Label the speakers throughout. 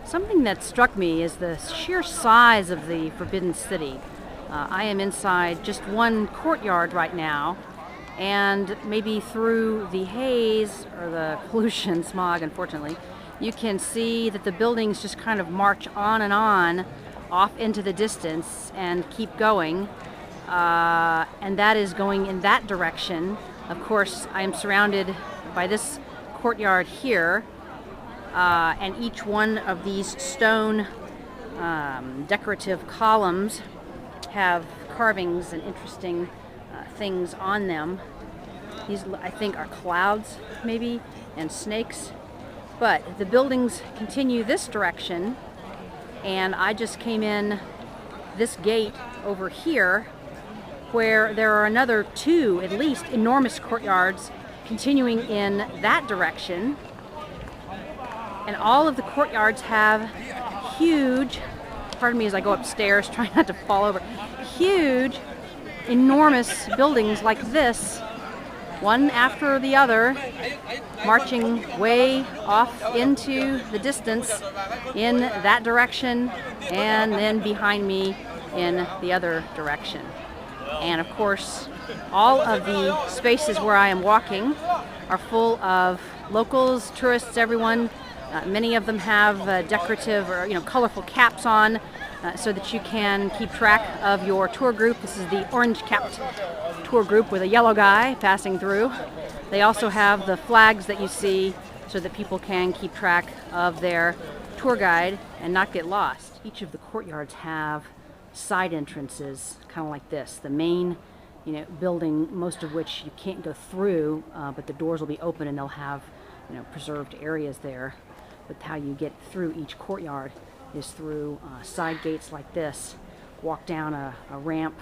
Speaker 1: Something that struck me is the sheer size of the Forbidden City. I am inside just one courtyard right now, and maybe through the haze or the pollution, smog, unfortunately, you can see that the buildings just kind of march on and on off into the distance and keep going. And that is going in that direction. Of course, I am surrounded by this courtyard here. And each one of these stone decorative columns have carvings and interesting things on them. These, I think, are clouds, maybe, and snakes. But the buildings continue this direction, and I just came in this gate over here, where there are another two, at least, enormous courtyards continuing in that direction. And all of the courtyards have huge, pardon me as I go upstairs, trying not to fall over, huge, enormous buildings like this, one after the other, marching way off into the distance in that direction, and then behind me in the other direction. And of course, all of the spaces where I am walking are full of locals, tourists, everyone. Many of them have decorative or colorful caps on so that you can keep track of your tour group. This is the orange-capped tour group with a yellow guy passing through. They also have the flags that you see so that people can keep track of their tour guide and not get lost. Each of the courtyards have side entrances, kind of like this. The main building, most of which you can't go through, but the doors will be open and they'll have preserved areas there. But how you get through each courtyard is through side gates like this. Walk down a ramp,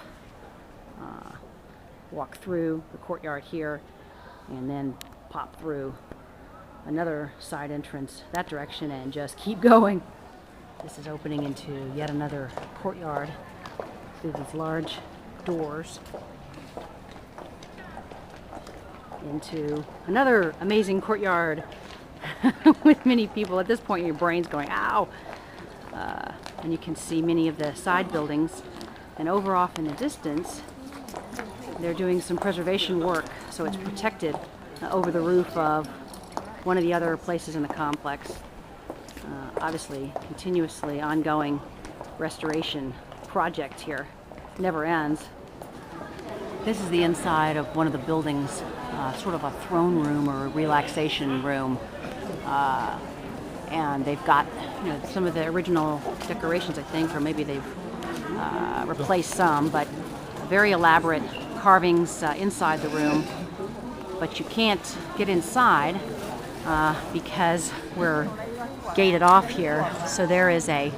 Speaker 1: walk through the courtyard here, and then pop through another side entrance that direction and just keep going. This is opening into yet another courtyard through these large doors into another amazing courtyard with many people. At this point, your brain's going, ow! And you can see many of the side buildings. And over off in the distance, they're doing some preservation work, so it's protected over the roof of one of the other places in the complex. Obviously, continuously ongoing restoration project here. Never ends. This is the inside of one of the buildings, sort of a throne room or a relaxation room. And they've got some of the original decorations, I think, or maybe they've replaced some, but very elaborate carvings inside the room. But you can't get inside because we're gated off here. So there is an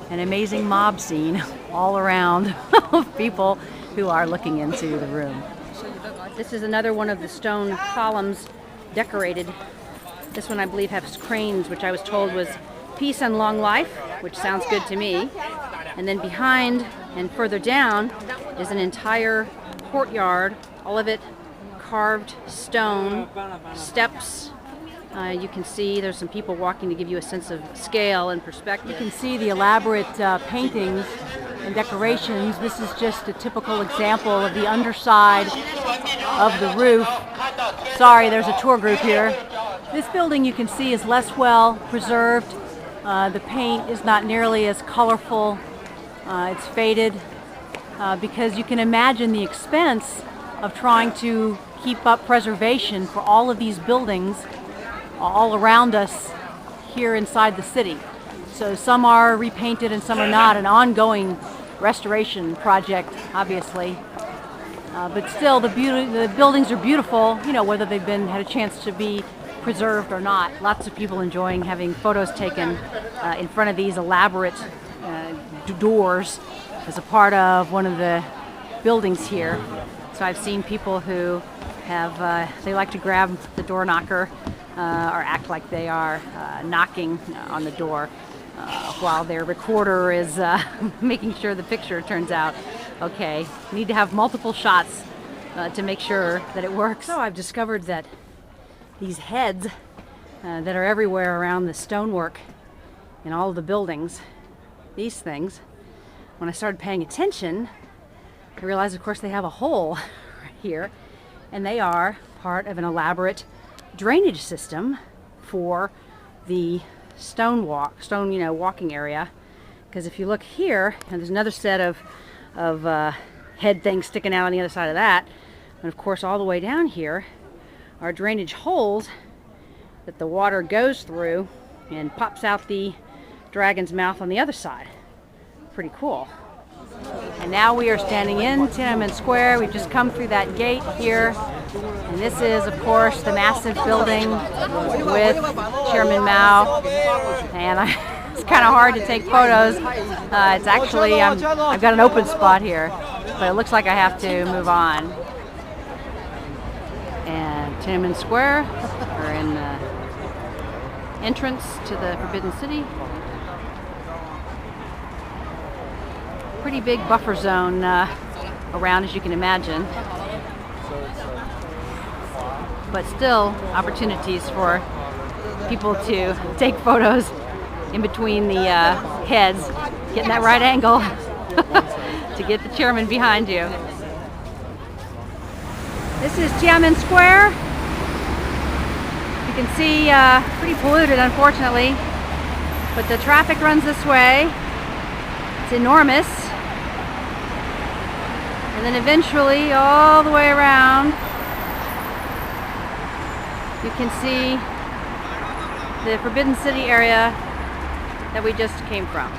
Speaker 1: amazing mob scene all around of people who are looking into the room. This is another one of the stone columns decorated. This one, I believe, has cranes, which I was told was peace and long life, which sounds good to me. And then behind and further down is an entire courtyard, all of it carved stone, steps. You can see there's some people walking to give you a sense of scale and perspective. You can see the elaborate paintings and decorations. This is just a typical example of the underside of the roof. Sorry, there's a tour group here. This building, you can see, is less well preserved. The paint is not nearly as colorful. It's faded because you can imagine the expense of trying to keep up preservation for all of these buildings all around us here inside the city. So some are repainted and some are not. An ongoing restoration project, obviously. But still, the buildings are beautiful, whether they've had a chance to be preserved or not. Lots of people enjoying having photos taken in front of these elaborate doors as a part of one of the buildings here. So I've seen people who they like to grab the door knocker or act like they are knocking on the door while their recorder is making sure the picture turns out okay. You need to have multiple shots to make sure that it works. So I've discovered that these heads that are everywhere around the stonework in all of the buildings, these things, when I started paying attention, I realized, of course, they have a hole right here, and they are part of an elaborate drainage system for the walking area. Because if you look here, and there's another set of head things sticking out on the other side of that, and of course, all the way down here are drainage holes that the water goes through and pops out the dragon's mouth on the other side. Pretty cool. And now we are standing in Tiananmen Square. We've just come through that gate here. And this is, of course, the massive building with Chairman Mao. And it's kind of hard to take photos. It's actually, I've got an open spot here, but it looks like I have to move on. And Tiananmen Square, we're in the entrance to the Forbidden City. Pretty big buffer zone around, as you can imagine. But still opportunities for people to take photos in between the heads, getting that right angle to get the chairman behind you. This is Tiananmen Square. You can see pretty polluted, unfortunately, but the traffic runs this way. It's enormous. And then eventually, all the way around, you can see the Forbidden City area that we just came from.